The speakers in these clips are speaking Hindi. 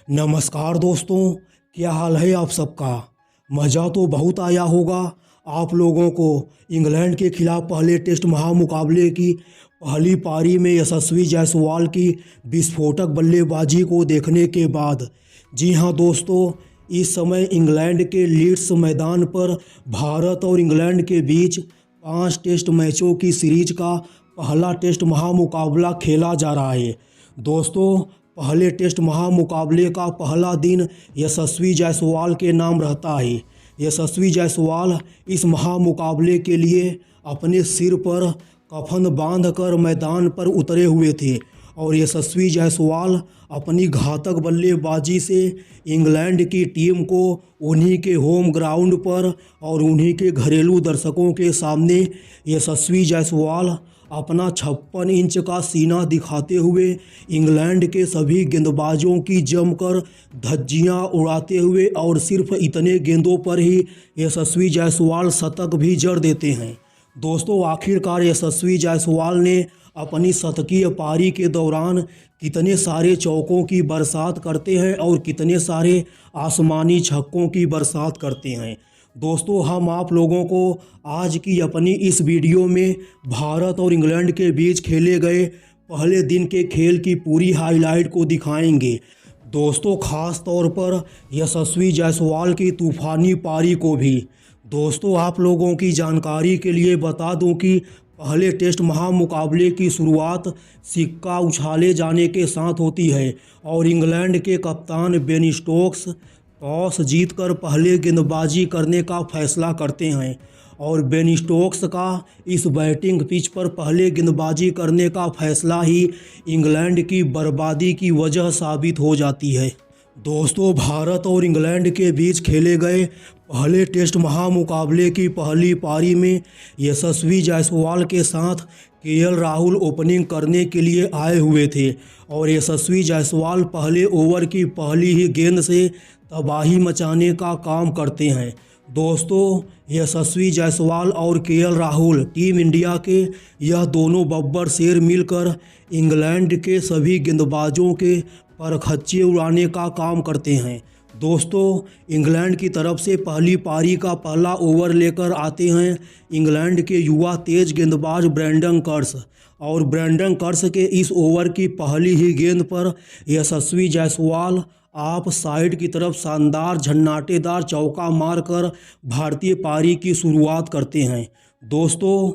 नमस्कार दोस्तों, क्या हाल है आप सबका। मज़ा तो बहुत आया होगा आप लोगों को इंग्लैंड के खिलाफ पहले टेस्ट महामुकाबले की पहली पारी में यशस्वी जायसवाल की विस्फोटक बल्लेबाजी को देखने के बाद। जी हां दोस्तों, इस समय इंग्लैंड के लीड्स मैदान पर भारत और इंग्लैंड के बीच 5 टेस्ट मैचों की सीरीज का पहला टेस्ट महामुकाबला खेला जा रहा है। दोस्तों, पहले टेस्ट महामुकाबले का पहला दिन यशस्वी जायसवाल के नाम रहता है। यशस्वी जायसवाल इस महामुकाबले के लिए अपने सिर पर कफन बांधकर मैदान पर उतरे हुए थे और यशस्वी जायसवाल अपनी घातक बल्लेबाजी से इंग्लैंड की टीम को उन्हीं के होम ग्राउंड पर और उन्हीं के घरेलू दर्शकों के सामने यशस्वी जायसवाल अपना 56 इंच का सीना दिखाते हुए इंग्लैंड के सभी गेंदबाजों की जमकर धज्जियां उड़ाते हुए और सिर्फ इतने गेंदों पर ही यशस्वी जायसवाल शतक भी जड़ देते हैं। दोस्तों, आखिरकार यशस्वी जायसवाल ने अपनी शतकीय पारी के दौरान कितने सारे चौकों की बरसात करते हैं और कितने सारे आसमानी छक्कों की बरसात करते हैं। दोस्तों, हम आप लोगों को आज की अपनी इस वीडियो में भारत और इंग्लैंड के बीच खेले गए पहले दिन के खेल की पूरी हाईलाइट को दिखाएंगे। दोस्तों, ख़ास तौर पर यशस्वी जायसवाल की तूफ़ानी पारी को भी। दोस्तों, आप लोगों की जानकारी के लिए बता दूं कि पहले टेस्ट महामुकाबले की शुरुआत सिक्का उछाले जाने के साथ होती है और इंग्लैंड के कप्तान बेन स्टोक्स टॉस जीतकर पहले गेंदबाजी करने का फैसला करते हैं और बेन स्टोक्स का इस बैटिंग पिच पर पहले गेंदबाजी करने का फैसला ही इंग्लैंड की बर्बादी की वजह साबित हो जाती है। दोस्तों, भारत और इंग्लैंड के बीच खेले गए पहले टेस्ट महामुकाबले की पहली पारी में यशस्वी जायसवाल के साथ केएल राहुल ओपनिंग करने के लिए आए हुए थे और यशस्वी जायसवाल पहले ओवर की पहली ही गेंद से तबाही मचाने का काम करते हैं। दोस्तों, यशस्वी जायसवाल और केएल राहुल टीम इंडिया के यह दोनों बब्बर शेर मिलकर इंग्लैंड के सभी गेंदबाजों के परखच्चे उड़ाने का काम करते हैं। दोस्तों, इंग्लैंड की तरफ से पहली पारी का पहला ओवर लेकर आते हैं इंग्लैंड के युवा तेज गेंदबाज ब्रेंडन कर्स और ब्रेंडन कर्स के इस ओवर की पहली ही गेंद पर यशस्वी जायसवाल आप साइड की तरफ शानदार झन्नाटेदार चौका मारकर भारतीय पारी की शुरुआत करते हैं। दोस्तों,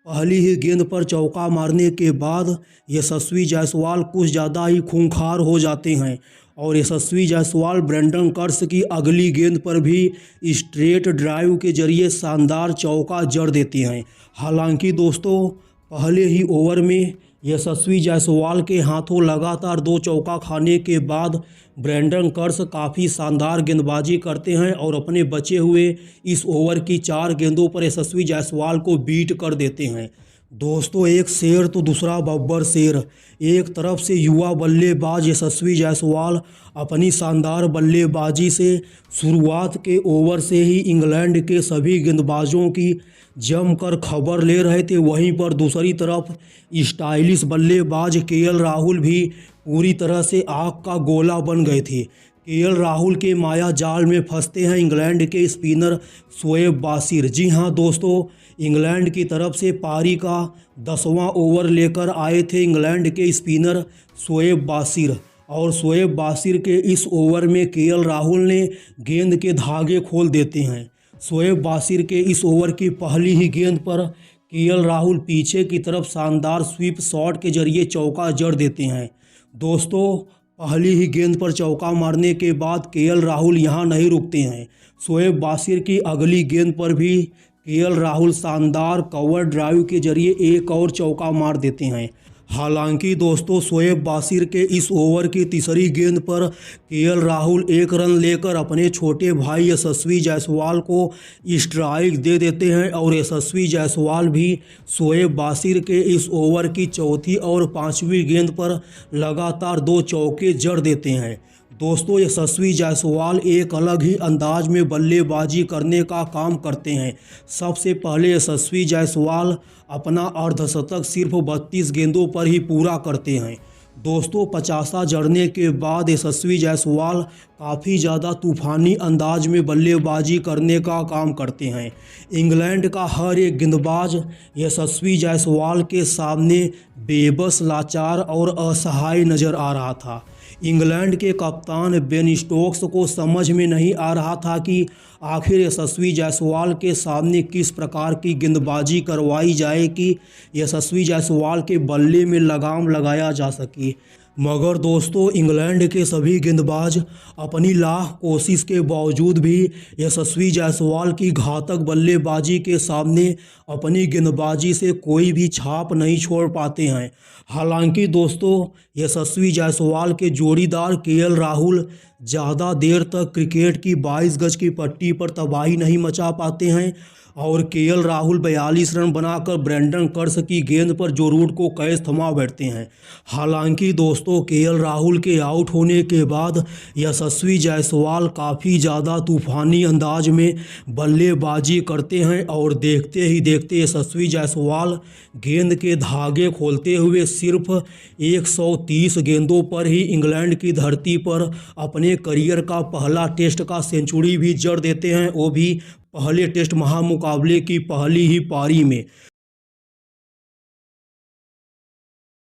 पहली ही गेंद पर चौका मारने के बाद यशस्वी जायसवाल कुछ ज़्यादा ही खूंखार हो जाते हैं और यशस्वी जायसवाल ब्रेंडन कर्स की अगली गेंद पर भी स्ट्रेट ड्राइव के जरिए शानदार चौका जड़ देते हैं। हालांकि दोस्तों, पहले ही ओवर में यशस्वी जायसवाल के हाथों लगातार 2 चौका खाने के बाद ब्रेंडन कर्स काफ़ी शानदार गेंदबाजी करते हैं और अपने बचे हुए इस ओवर की 4 गेंदों पर यशस्वी जायसवाल को बीट कर देते हैं। दोस्तों, एक शेर तो दूसरा बब्बर शेर। एक तरफ से युवा बल्लेबाज यशस्वी जायसवाल अपनी शानदार बल्लेबाजी से शुरुआत के ओवर से ही इंग्लैंड के सभी गेंदबाजों की जमकर खबर ले रहे थे, वहीं पर दूसरी तरफ स्टाइलिश बल्लेबाज केएल राहुल भी पूरी तरह से आग का गोला बन गए थे। केएल राहुल के माया जाल में फंसते हैं इंग्लैंड के स्पिनर शोएब बाशिर। जी हां दोस्तों, इंग्लैंड की तरफ से पारी का 10वां ओवर लेकर आए थे इंग्लैंड के स्पिनर शोएब बाशिर और शोएब बाशिर के इस ओवर में केएल राहुल ने गेंद के धागे खोल देते हैं। शोएब बाशिर के इस ओवर की पहली ही गेंद पर केएल राहुल पीछे की तरफ शानदार स्वीप शॉट के जरिए चौका जड़ देते हैं। दोस्तों, पहली ही गेंद पर चौका मारने के बाद केएल राहुल यहां नहीं रुकते हैं। शोएब बाशिर की अगली गेंद पर भी केएल राहुल शानदार कवर ड्राइव के जरिए एक और चौका मार देते हैं। हालांकि दोस्तों, शोएब बाशिर के इस ओवर की तीसरी गेंद पर केएल राहुल 1 रन लेकर अपने छोटे भाई यशस्वी जायसवाल को स्ट्राइक दे देते हैं और यशस्वी जायसवाल भी शोएब बाशिर के इस ओवर की चौथी और 5वीं गेंद पर लगातार 2 चौके जड़ देते हैं। दोस्तों, यशस्वी जायसवाल एक अलग ही अंदाज में बल्लेबाजी करने का काम करते हैं। सबसे पहले यशस्वी जायसवाल अपना अर्धशतक सिर्फ 32 गेंदों पर ही पूरा करते हैं। दोस्तों 50 जड़ने के बाद यशस्वी जायसवाल काफ़ी ज़्यादा तूफ़ानी अंदाज में बल्लेबाजी करने का काम करते हैं। इंग्लैंड का हर एक गेंदबाज यशस्वी जायसवाल के सामने बेबस, लाचार और असहाय नज़र आ रहा था। इंग्लैंड के कप्तान बेन स्टोक्स को समझ में नहीं आ रहा था कि आखिर यशस्वी जायसवाल के सामने किस प्रकार की गेंदबाजी करवाई जाए कि यशस्वी जायसवाल के बल्ले में लगाम लगाया जा सके। मगर दोस्तों इंग्लैंड के सभी गेंदबाज अपनी लाख कोशिश के बावजूद भी यशस्वी जायसवाल की घातक बल्लेबाजी के सामने अपनी गेंदबाजी से कोई भी छाप नहीं छोड़ पाते हैं। हालांकि दोस्तों यशस्वी जायसवाल के जोड़ीदार केएल राहुल ज़्यादा देर तक क्रिकेट की 22 गज की पट्टी पर तबाही नहीं मचा पाते हैं और केएल राहुल 42 रन बनाकर ब्रेंडन कर्स की गेंद पर जो रूट को कैच थमा बैठते हैं। हालांकि दोस्तों केएल राहुल के आउट होने के बाद यशस्वी जायसवाल काफ़ी ज़्यादा तूफ़ानी अंदाज में बल्लेबाजी करते हैं और देखते ही देखते यशस्वी जायसवाल गेंद के धागे खोलते हुए सिर्फ 130 गेंदों पर ही इंग्लैंड की धरती पर अपने करियर का पहला टेस्ट का सेंचुरी भी जड़ देते हैं, वो भी पहले टेस्ट महामुकाबले की पहली ही पारी में।